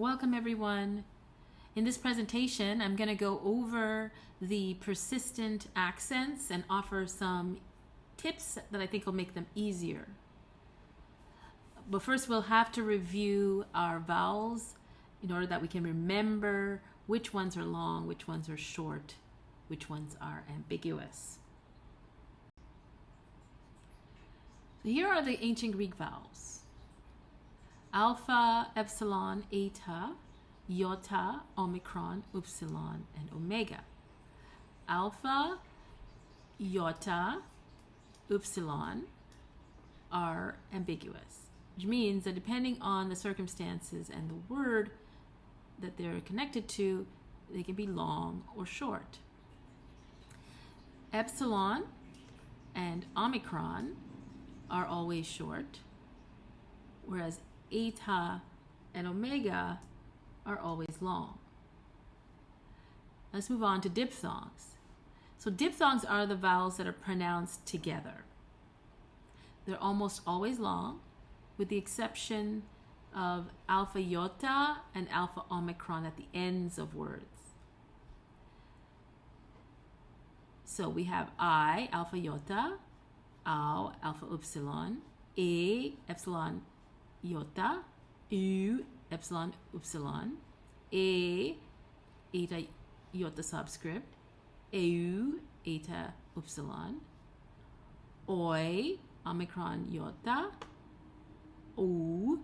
Welcome everyone. In this presentation, I'm going to go over the persistent accents and offer some tips that I think will make them easier. But first we'll have to review our vowels in order that we can remember which ones are long, which ones are short, which ones are ambiguous. So here are the ancient Greek vowels. Alpha, epsilon, eta, iota, omicron, upsilon, and omega. Alpha, iota, upsilon are ambiguous, which means that depending on the circumstances and the word that they're connected to, they can be long or short. Epsilon and omicron are always short, whereas eta and omega are always long. Let's move on to diphthongs. So diphthongs are the vowels that are pronounced together. They're almost always long, with the exception of alpha iota and alpha omicron at the ends of words. So we have I, alpha iota, au, alpha upsilon, e, epsilon iota, u, epsilon upsilon, e, eta iota subscript, eu, eta upsilon, oi, omicron iota, o,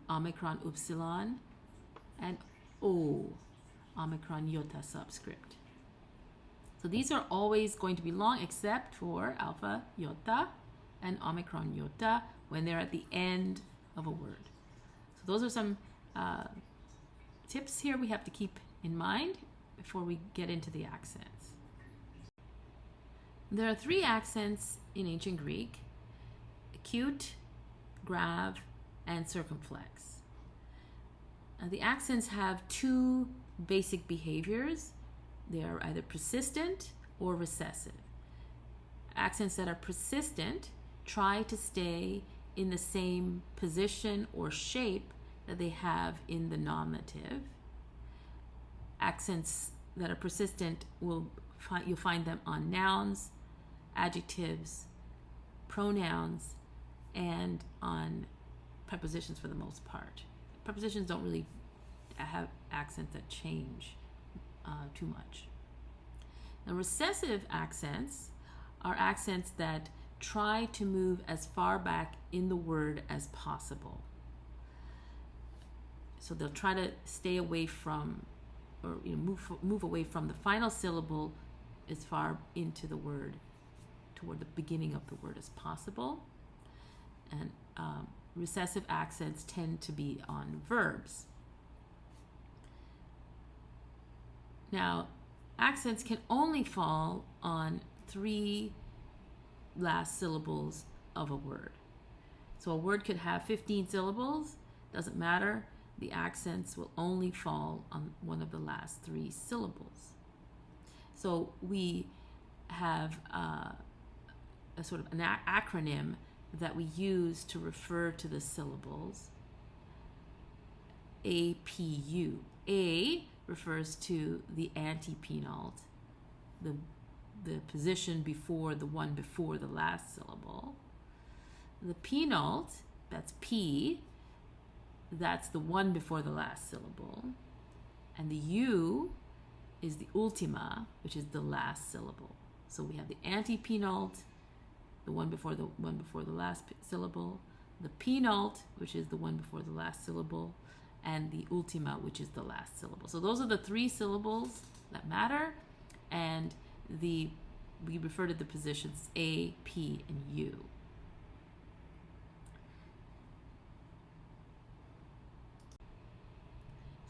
omicron upsilon, and o, omicron iota subscript. So these are always going to be long except for alpha iota and omicron iota when they're at the end of a word. So those are some tips here we have to keep in mind before we get into the accents. There are three accents in ancient Greek: acute, grave, and circumflex. The accents have two basic behaviors. They are either persistent or recessive. Accents that are persistent try to stay in the same position or shape that they have in the nominative. Accents that are persistent you'll find them on nouns, adjectives, pronouns, and on prepositions for the most part. Prepositions don't really have accents that change too much. Now, recessive accents are accents that try to move as far back in the word as possible. So they'll try to stay away from, or move away from the final syllable as far into the word, toward the beginning of the word as possible. And recessive accents tend to be on verbs. Now, accents can only fall on three last syllables of a word. So a word could have 15 syllables, doesn't matter. The accents will only fall on one of the last three syllables. So we have a sort of an acronym that we use to refer to the syllables. APU. A refers to the antepenult, the position before the one before the last syllable. The penult, that's P, that's the one before the last syllable. And the U is the ultima, which is the last syllable. So we have the antepenult, the one before the last syllable, the penult, which is the one before the last syllable, and the ultima, which is the last syllable. So those are the three syllables that matter, and we refer to the positions A, P, and U.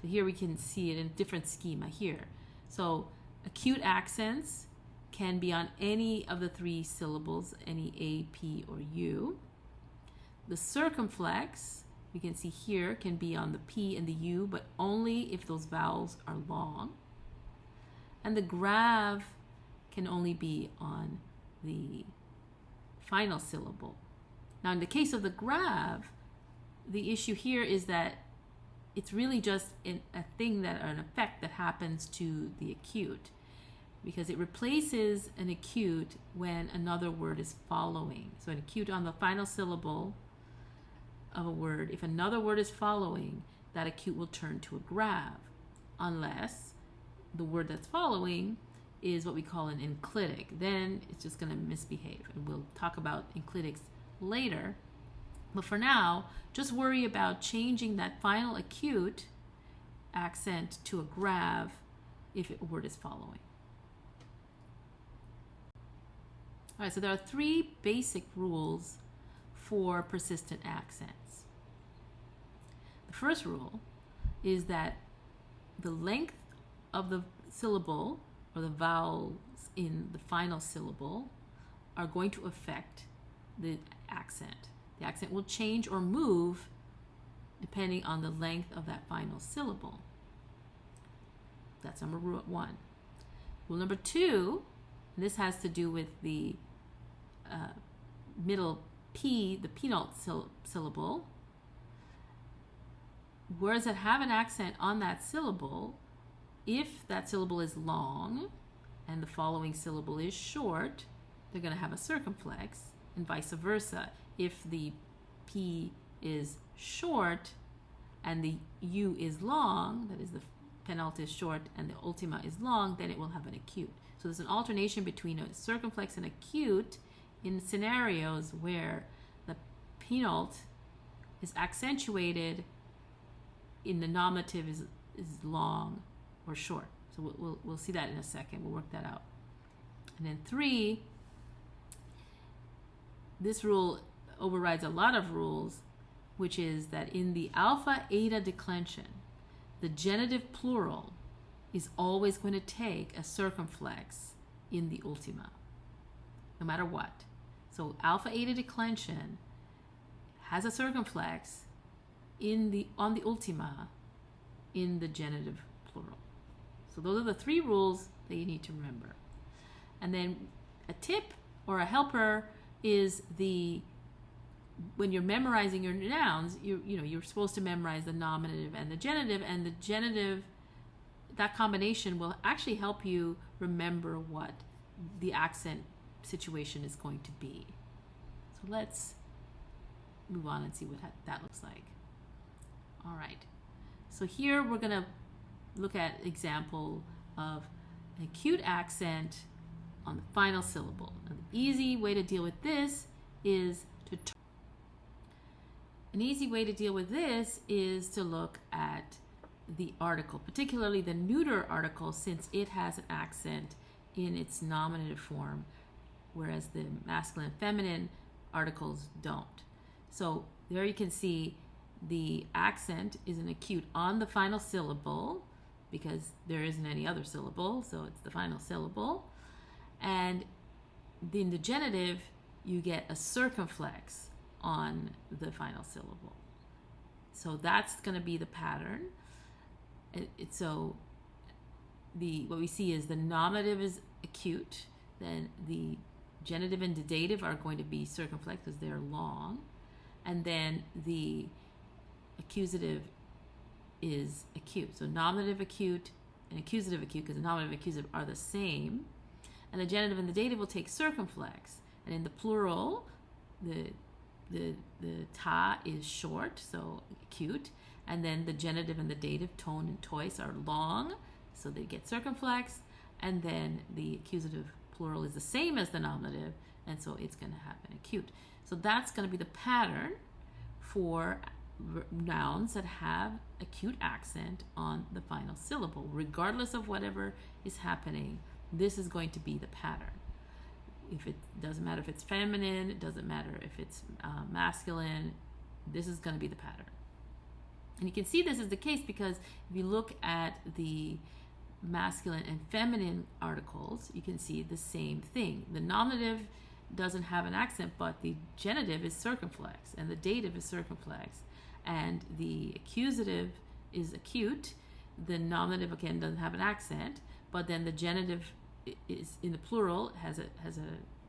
So here we can see it in a different schema here. So acute accents can be on any of the three syllables, any A, P, or U. The circumflex, we can see here, can be on the P and the U, but only if those vowels are long. And the grave can only be on the final syllable. Now, in the case of the grave, the issue here is that it's really just a thing that, or an effect that happens to the acute, because it replaces an acute when another word is following. So an acute on the final syllable of a word, if another word is following, that acute will turn to a grav, unless the word that's following is what we call an enclitic. Then it's just going to misbehave, and we'll talk about enclitics later. But for now, just worry about changing that final acute accent to a grav if a word is following. All right, so there are 3 basic rules for persistent accents. The first rule is that the length of the syllable, or the vowels in the final syllable, are going to affect the accent. The accent will change or move depending on the length of that final syllable. That's number 1. Rule number 2, and this has to do with the middle P, the penult syllable. Words that have an accent on that syllable, if that syllable is long and the following syllable is short, they're going to have a circumflex, and vice versa. If the P is short and the U is long, that is the penult is short and the ultima is long, then it will have an acute. So there's an alternation between a circumflex and acute in scenarios where the penult is accentuated in the nominative is long or short. So we'll see that in a second. We'll work that out. And then 3, this rule overrides a lot of rules, which is that in the alpha eta declension, the genitive plural is always going to take a circumflex in the ultima, no matter what. So alpha eta declension has a circumflex on the ultima in the genitive plural. So those are the 3 rules that you need to remember. And then a tip or a helper is when you're memorizing your nouns, you're supposed to memorize the nominative and the genitive, that combination will actually help you remember what the accent situation is going to be. So let's move on and see what that looks like. All right. So here we're going to look at example of an acute accent on the final syllable. Now, the easy way to deal with this is to look at the article, particularly the neuter article, since it has an accent in its nominative form, whereas the masculine and feminine articles don't. So there you can see the accent is an acute on the final syllable because there isn't any other syllable, so it's the final syllable. And in the genitive, you get a circumflex on the final syllable. So that's going to be the pattern. So what we see is the nominative is acute, then the genitive and the dative are going to be circumflex because they're long, and then the accusative is acute. So nominative acute and accusative acute, because the nominative and accusative are the same, and the genitive and the dative will take circumflex. And in the plural, the ta is short, so acute, and then the genitive and the dative, tone and tois, are long, so they get circumflex, and then the accusative plural is the same as the nominative, and so it's going to have an acute. So that's going to be the pattern for nouns that have acute accent on the final syllable. Regardless of whatever is happening, this is going to be the pattern. If it doesn't matter if it's feminine, it doesn't matter if it's masculine, this is going to be the pattern. And you can see this is the case because if you look at the masculine and feminine articles, you can see the same thing. The nominative doesn't have an accent, but the genitive is circumflex and the dative is circumflex, and the accusative is acute. The nominative again doesn't have an accent, but then the genitive is in the plural has a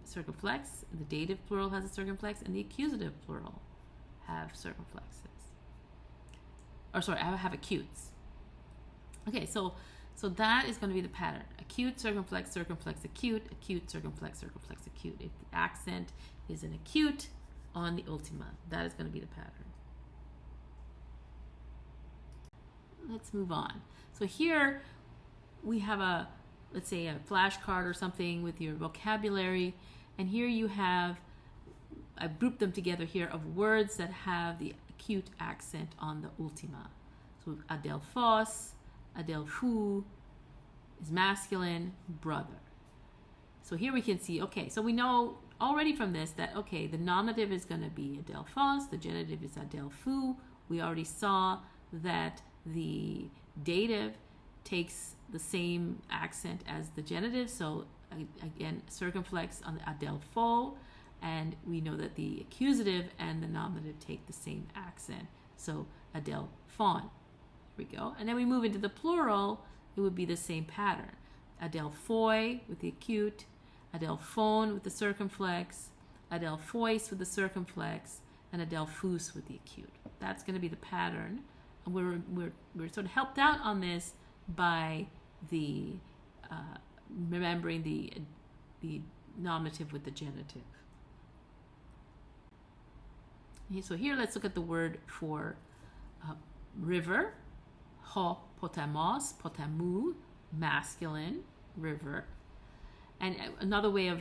circumflex, the dative plural has a circumflex, and the accusative plural have circumflexes. or sorry, I have acutes. Okay, so that is going to be the pattern. Acute, circumflex, circumflex, acute, acute, circumflex, circumflex, acute. If the accent is an acute on the ultima, that is going to be the pattern. Let's move on. So here we have a, let's say a flashcard or something with your vocabulary, and here you have, I've grouped them together here, of words that have the acute accent on the ultima. So adelphos, adelphou is masculine, brother. So here we can see, okay, so we know already from this that, okay, the nominative is going to be adelphos, the genitive is adelphou. We already saw that the dative takes the same accent as the genitive, so again, circumflex on the adelpho, and we know that the accusative and the nominative take the same accent, so adelphon. Here we go. And then we move into the plural, it would be the same pattern. Adelphoi with the acute, adelphon with the circumflex, adelphois with the circumflex, and adelphous with the acute. That's going to be the pattern. And we're sort of helped out on this by the remembering the nominative with the genitive. So here let's look at the word for river, ho potamos, potamou, masculine, river. And another way of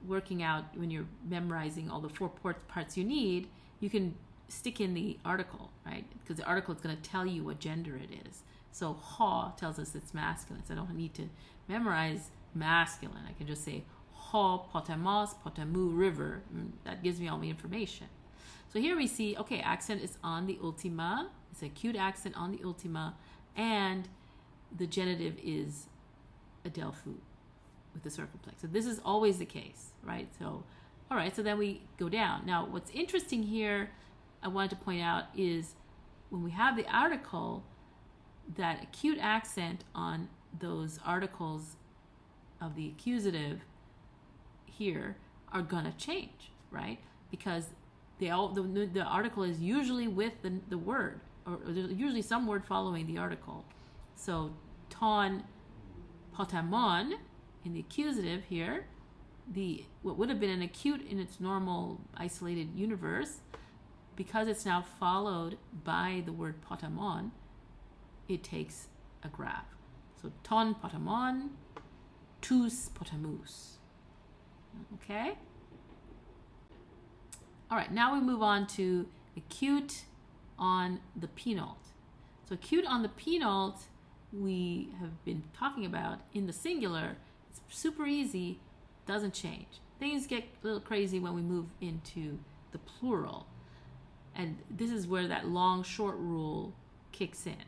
working out when you're memorizing all the four parts you need, you can stick in the article, right? Because the article is going to tell you what gender it is. So ho tells us it's masculine, so I don't need to memorize masculine. I can just say ho potamos, potamou, river. That gives me all the information. So here we see, okay, accent is on the ultima. It's an acute accent on the ultima, and the genitive is adelphou with the circumflex. So this is always the case, right? So, all right, so then we go down. Now, what's interesting here, I wanted to point out, is when we have the article, that acute accent on those articles of the accusative here are gonna change, right? Because the article is usually with the word, or there's usually some word following the article. So ton potamon in the accusative here, what would have been an acute in its normal isolated universe, because it's now followed by the word potamon, it takes a graph. So ton potamon, tous potamus. Okay? All right, now we move on to acute on the penult. So acute on the penult, we have been talking about in the singular. It's super easy, doesn't change. Things get a little crazy when we move into the plural. And this is where that long short rule kicks in,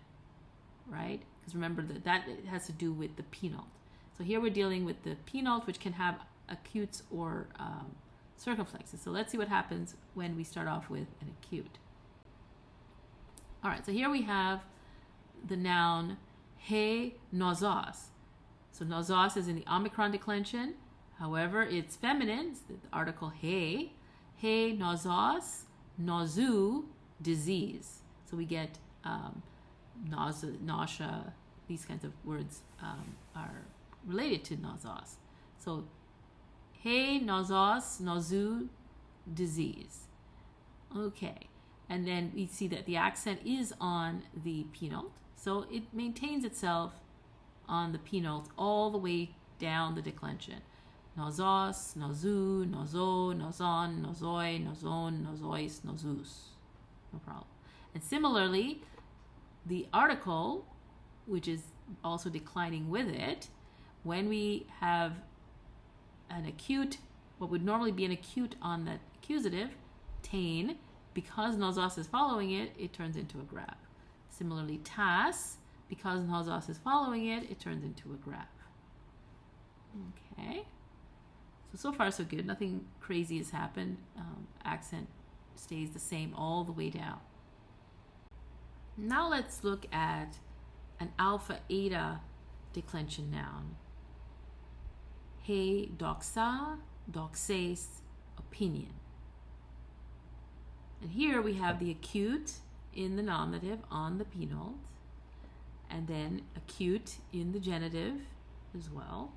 right? Because remember that has to do with the penult. So here we're dealing with the penult, which can have acutes or circumflexes. So let's see what happens when we start off with an acute. All right, so here we have the noun he nozos. So nozos is in the omicron declension. However, it's feminine. It's the article he nozos, nozu, disease. So we get nausea. These kinds of words are related to nozos. So he nozos, nozu, disease. Okay, and then we see that the accent is on the penult, so it maintains itself on the penult all the way down the declension. Nozos, nozu, nozo, nozon, nozoi, nozon, nozois, nozus. No problem. And similarly, the article, which is also declining with it, when we have an acute, what would normally be an acute on that accusative, tain, because nozos is following it, it turns into a graph. Similarly, tas, because nozos is following it, it turns into a graph. Okay. So far so good. Nothing crazy has happened. Accent stays the same all the way down. Now let's look at an alpha eta declension noun. He doxa, doxes, opinion. And here we have the acute in the nominative on the penult, and then acute in the genitive as well,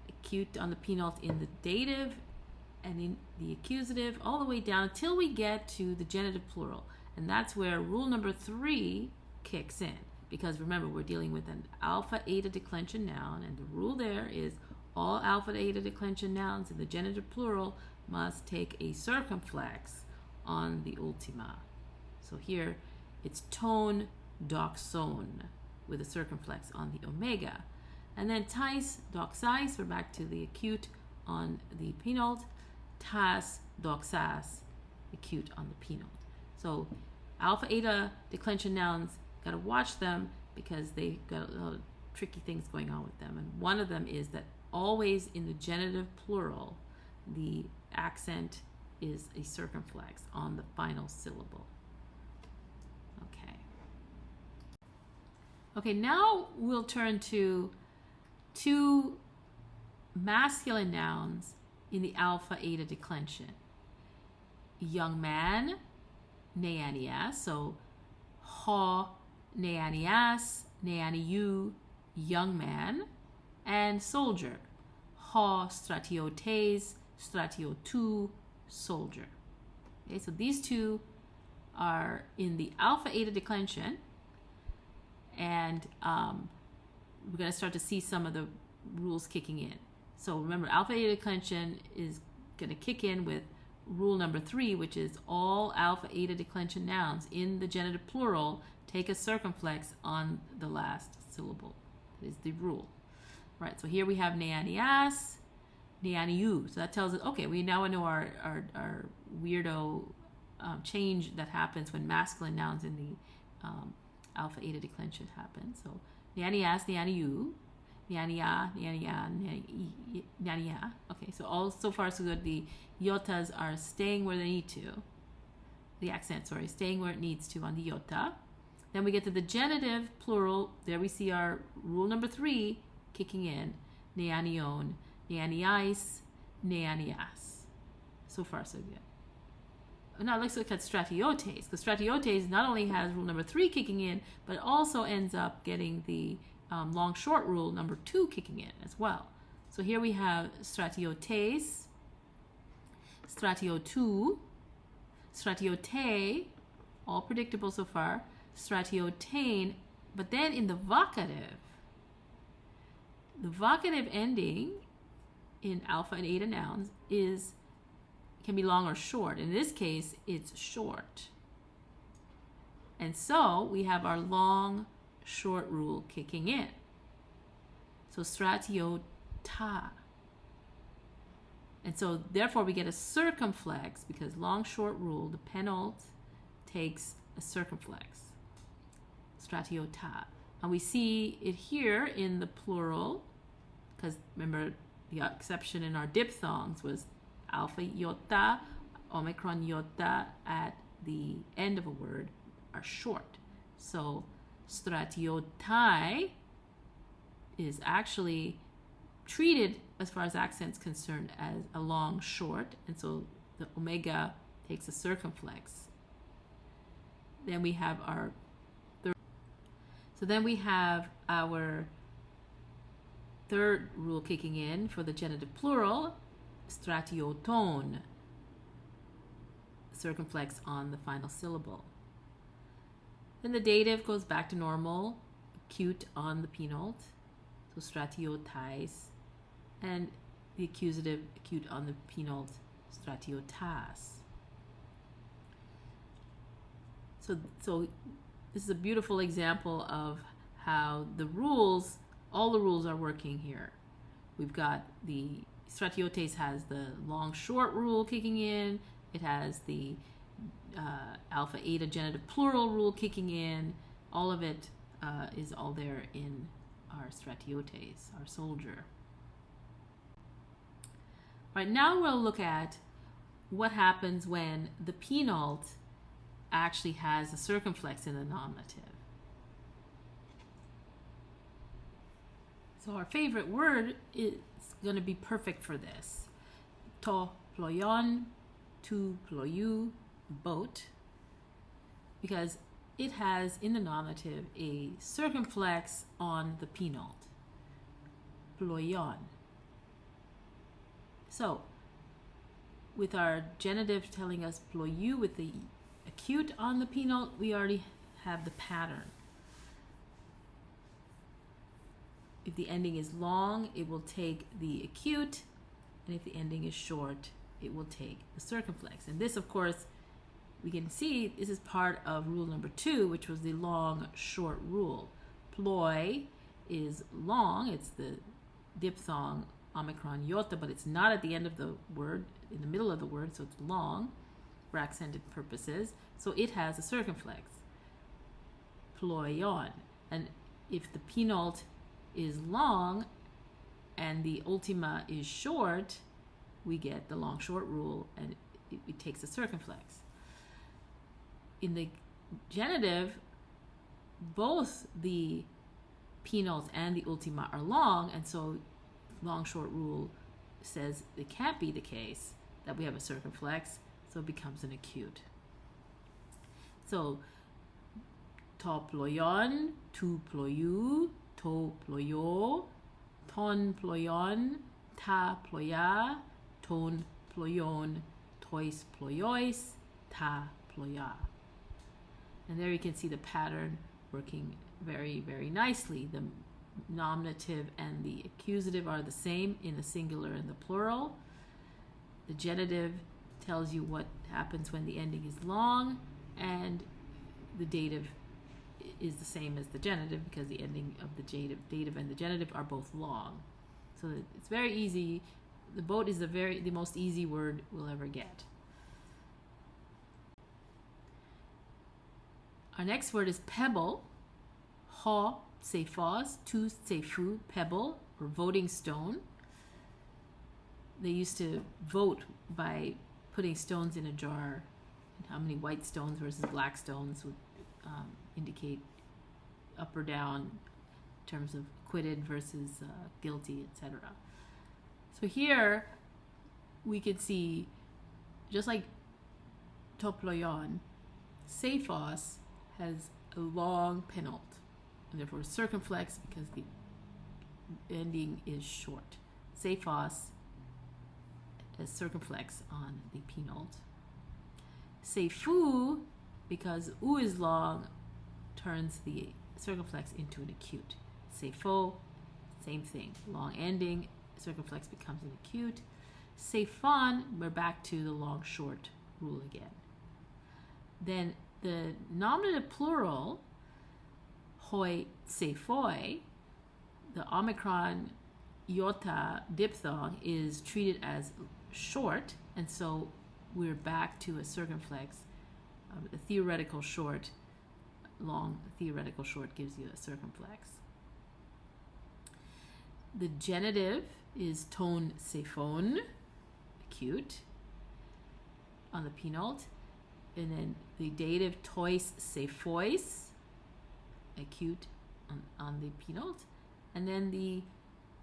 acute on the penult in the dative and in the accusative, all the way down until we get to the genitive plural. And that's where rule number 3 kicks in. Because remember, we're dealing with an alpha eta declension noun, and the rule there is all alpha eta declension nouns in the genitive plural must take a circumflex on the ultima. So here it's tone doxone with a circumflex on the omega. And then tais doxais, we're back to the acute on the penult, tas doxas, acute on the penult. So alpha eta declension nouns, got to watch them because they got a lot of tricky things going on with them. And one of them is that always in the genitive plural, the accent is a circumflex on the final syllable. Okay, now we'll turn to 2 masculine nouns in the alpha eta declension. Young man, neanias, so ho neanias, neaniu, young man, and soldier, ho stratiotes, stratiotu, soldier. Okay, so these 2 are in the alpha eta declension, and we're going to start to see some of the rules kicking in. So remember, alpha eta declension is going to kick in with rule number 3, which is all alpha eta declension nouns in the genitive plural take a circumflex on the last syllable. That is the rule. Right, so here we have neanias, neaniu. So that tells us, okay, we now know our weirdo change that happens when masculine nouns in the alpha eta declension happen. So neanias, neaniu, neania, neania, neania. Okay, so all so far so good. The iotas are staying where they need to. The accent, sorry, staying where it needs to on the iota. Then we get to the genitive plural. There we see our rule number 3 kicking in. Neanion, neaniais, neanias. So far so good. Now let's look at stratiotes, because stratiotes not only has rule number 3 kicking in, but also ends up getting the long short rule number 2 kicking in as well. So here we have stratiotes, stratiotu, stratiote, all predictable so far, stratiotain, but then in the vocative ending in alpha and eta nouns can be long or short. In this case, it's short. And so we have our long short rule kicking in. So stratiota. And so therefore we get a circumflex because long short rule, the penult takes a circumflex. Stratiota. And we see it here in the plural, because remember the exception in our diphthongs was alpha iota, omicron iota at the end of a word are short. So stratiotai is actually treated, as far as accent's concerned, as a long short, and so the omega takes a circumflex. Then we have our third rule kicking in for the genitive plural, stratioton, circumflex on the final syllable. Then the dative goes back to normal, acute on the penult, so stratiotais, and the accusative acute on the penult, stratiotas. So this is a beautiful example of how all the rules are working here. We've got the stratiotes has the long short rule kicking in. It has the alpha eta genitive plural rule kicking in. All of it is all there in our stratiotes, our soldier. Right, now we'll look at what happens when the penult actually has a circumflex in the nominative. So our favorite word is going to be perfect for this. To ployon, tu ployu, boat. because it has in the nominative a circumflex on the penult. Ployon. So, with our genitive telling us ployu with the acute on the penult, we already have the pattern. If the ending is long, it will take the acute, and if the ending is short, it will take the circumflex. And this, of course, we can see this is part of rule number 2, which was the long-short rule. Ploy is long, it's the diphthong omicron iota, but it's not at the end of the word, in the middle of the word, so it's long for accented purposes. So it has a circumflex. Ployon. And if the penult is long and the ultima is short, we get the long-short rule, and it takes a circumflex. In the genitive, both the penult and the ultima are long, and so long-short rule says it can't be the case that we have a circumflex, so it becomes an acute. So, to ployon, tu ployu, to ployo, ton ployon, ta ploya, ton ployon, tois ployois, ta ploya. And there you can see the pattern working very, very nicely. The nominative and the accusative are the same in the singular and the plural. The genitive tells you what happens when the ending is long, and the dative is the same as the genitive because the ending of the dative and the genitive are both long. So it's very easy. The boat is the most easy word we'll ever get. Our next word is pebble. Ho sephos, tu sephu, pebble, or voting stone. They used to vote by putting stones in a jar, and how many white stones versus black stones would indicate up or down in terms of acquitted versus guilty, etc. So here we could see, just like toployon, sephos has a long penult, and therefore circumflex because the ending is short. Sephos has circumflex on the penult. Sephu, because u is long, turns the circumflex into an acute. Sepho, same thing. Long ending, circumflex becomes an acute. Sephon, we're back to the long-short rule again. Then the nominative plural, hoi sephoi, the omicron iota diphthong is treated as short, and so we're back to a circumflex. The theoretical short, long theoretical short gives you a circumflex. The genitive is ton sephon, acute, on the penult, and then the dative tois sephois, acute on the penult, and then the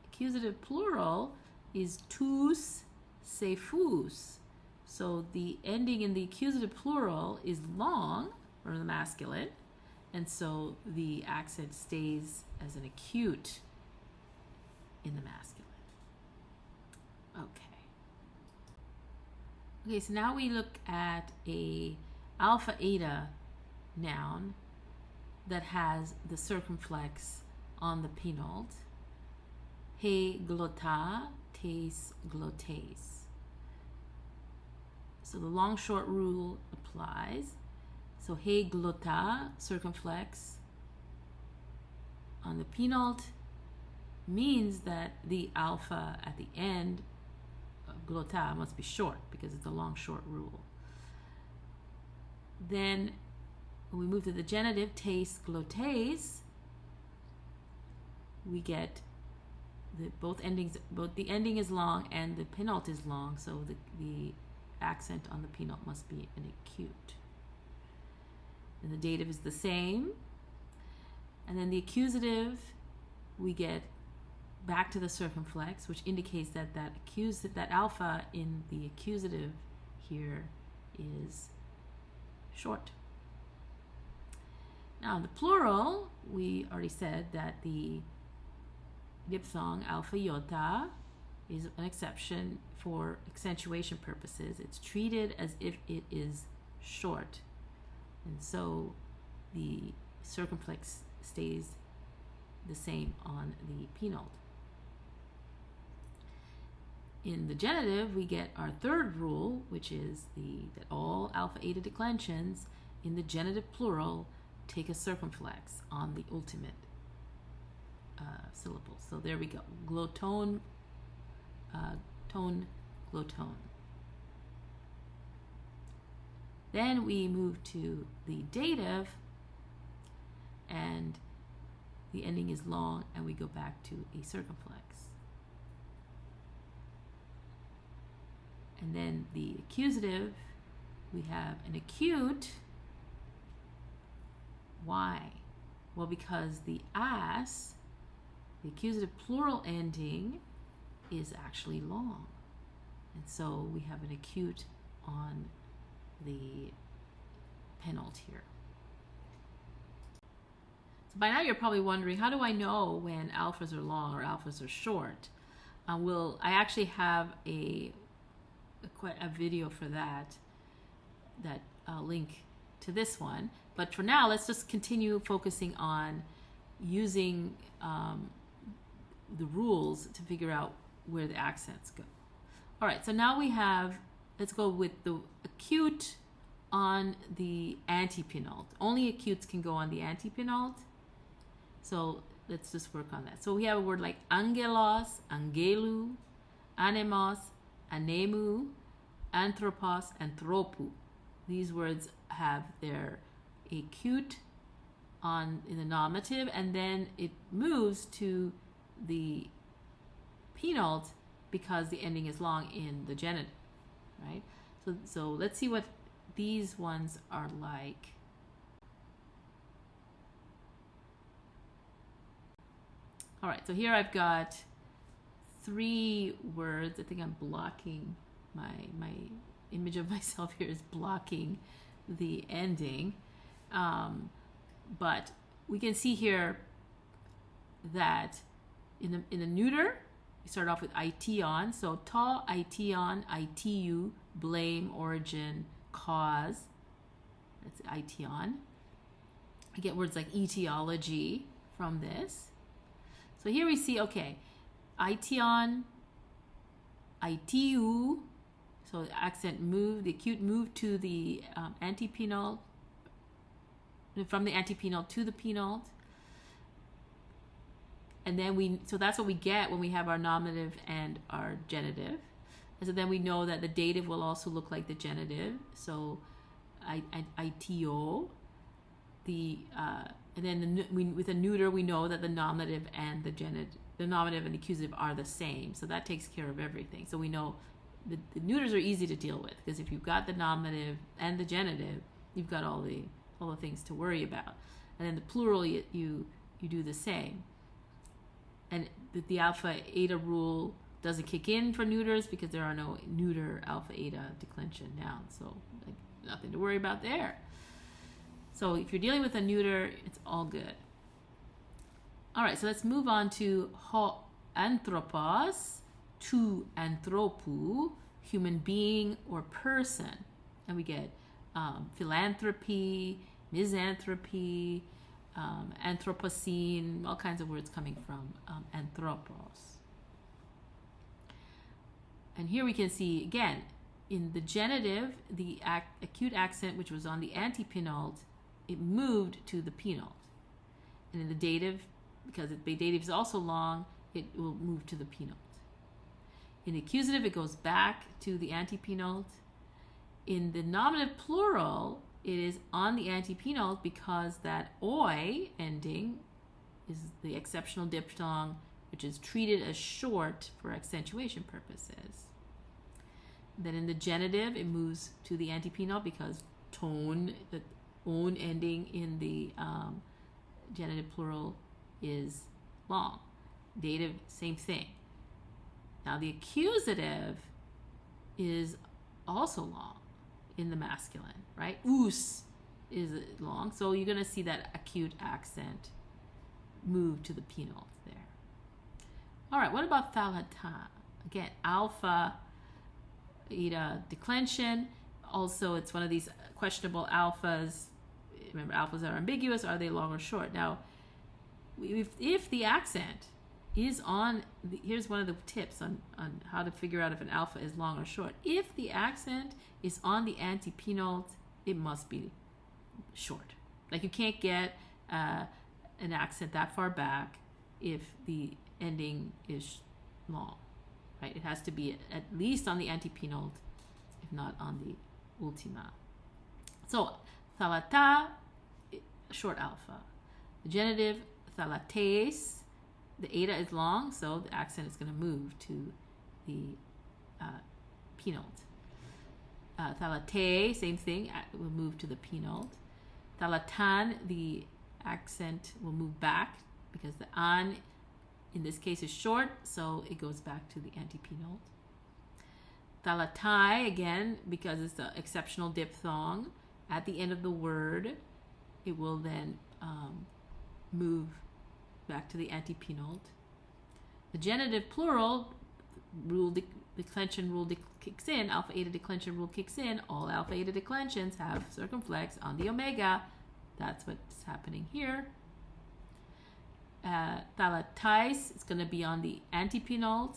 accusative plural is tous sephus. So the ending in the accusative plural is long, or the masculine, and so the accent stays as an acute in the masculine. Okay, so now we look at a alpha eta noun that has the circumflex on the penult. He glotta, tes glottes. So the long-short rule applies. So he glotta, circumflex on the penult, means that the alpha at the end of glotta must be short because it's a long-short rule. Then when we move to the genitive, tes glottes, we get both the ending is long and the penult is long, so the accent on the penult must be an acute. And the dative is the same. And then the accusative, we get back to the circumflex, which indicates that that alpha in the accusative here is short. Now, in the plural, we already said that the diphthong alpha iota is an exception for accentuation purposes. It's treated as if it is short. And so the circumflex stays the same on the penult. In the genitive, we get our third rule, which is that all alpha eta declensions in the genitive plural take a circumflex on the ultimate syllable. So there we go. Glottone, tone, glottone. Then we move to the dative, and the ending is long, and we go back to a circumflex. And then the accusative, we have an acute. Why? Well, because the as, the accusative plural ending, is actually long. And so we have an acute on the penult here. So by now you're probably wondering, how do I know when alphas are long or alphas are short? I actually have a video for that I'll link to this one. But for now, let's just continue focusing on using the rules to figure out where the accents go. All right, so now we have, let's go with the acute on the antepenult. Only acutes can go on the antepenult. So let's just work on that. So we have a word like angelos, angelu, anemos, anemu, anthropos, anthropou. These words have their acute in the nominative, and then it moves to the penult because the ending is long in the genitive, right? So let's see what these ones are like. All right, so here I've got 3 words. I think I'm blocking my image of myself here is blocking the ending. But we can see here that in the neuter, we start off with ition. So ta, ition, itu, blame, origin, cause. That's ition. I get words like etiology from this. So here we see, okay, ition, itu, so the accent moved, the acute moved to the antepenult, from the antepenult to the penult. And then so that's what we get when we have our nominative and our genitive. And so then we know that the dative will also look like the genitive. So itio, and then with a neuter, we know that the nominative and the nominative and the accusative are the same. So that takes care of everything. So we know the neuters are easy to deal with, because if you've got the nominative and the genitive, you've got all the things to worry about. And then the plural, you do the same. And the alpha eta rule doesn't kick in for neuters because there are no neuter alpha eta declension nouns. So nothing to worry about there. So if you're dealing with a neuter, it's all good. All right, so let's move on to ho anthropos, to anthropou, human being or person. And we get philanthropy, misanthropy, anthropocene, all kinds of words coming from anthropos. And here we can see, again, in the genitive, the acute accent, which was on the antepenult, it moved to the penult. And in the dative, because the dative is also long, it will move to the penult. In the accusative, it goes back to the antepenult. In the nominative plural, it is on the antepenult because that oi ending is the exceptional diphthong, which is treated as short for accentuation purposes. Then in the genitive, it moves to the antepenult because tone, the own ending in the genitive plural, is long. Dative, same thing. Now the accusative is also long in the masculine, right? Us, is long. So you're going to see that acute accent move to the penult there. All right, what about thalata? Again, alpha, eta declension. Also, it's one of these questionable alphas. Remember, alphas are ambiguous. Are they long or short? Now, if the accent is on, here's one of the tips on how to figure out if an alpha is long or short. If the accent is on the antepenult, it must be short. Like you can't get an accent that far back if the ending is long, right? It has to be at least on the antepenult, if not on the ultima. So thalata, short alpha. The genitive thalates, the eta is long, so the accent is going to move to the penult. Thalate, same thing, will move to the penult. Thalatan, the accent will move back because the an in this case is short, so it goes back to the antepenult. Thalatai, again, because it's the exceptional diphthong at the end of the word, it will then move back to the antepenult. The genitive plural declension rule kicks in, alpha eta declension rule kicks in. All alpha eta declensions have circumflex on the omega. That's what's happening here. Thalatais is going to be on the antepenult,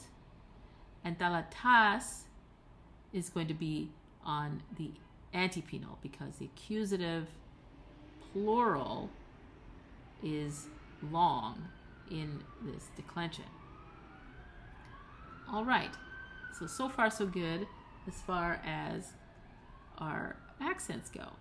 and thalatas is going to be on the antepenult because the accusative plural is long in this declension. All right, so far so good as far as our accents go.